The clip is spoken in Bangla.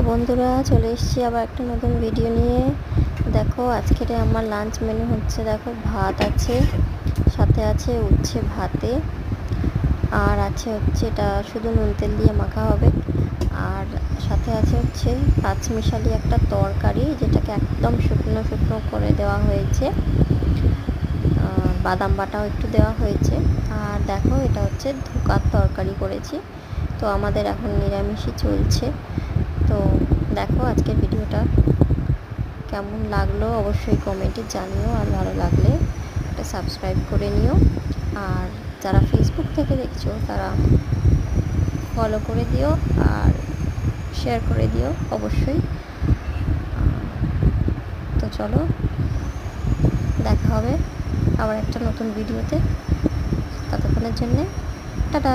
বন্ধুরা, চলে এসেছি আবার একটা নতুন ভিডিও নিয়ে। দেখো আজকের আমার লাঞ্চ মেনু হচ্ছে, দেখো ভাত আছে, সাথে আছে উচ্ছে ভাতে, আর আছে হচ্ছে এটা শুধু নুন তেল দিয়ে মাখা হবে, আর সাথে আছে হচ্ছে পাঁচমিশালি একটা তরকারি, যেটাকে একদম শুকনো শুকনো করে দেওয়া হয়েছে, বাদাম বাটাও একটু দেওয়া হয়েছে। আর দেখো এটা হচ্ছে ধোকার তরকারি করেছি। তো আমাদের এখন নিরামিষই চলছে। তো দেখো আজকের ভিডিওটা কেমন লাগলো অবশ্যই কমেন্টে জানিও, আর ভালো লাগলে একটা সাবস্ক্রাইব করে নিও। আর যারা ফেসবুক থেকে দেখছো তারা ফলো করে দিও আর শেয়ার করে দিও অবশ্যই। তো চলো, দেখা হবে আবার একটা নতুন ভিডিওতে। ততক্ষণের জন্যে টাটা।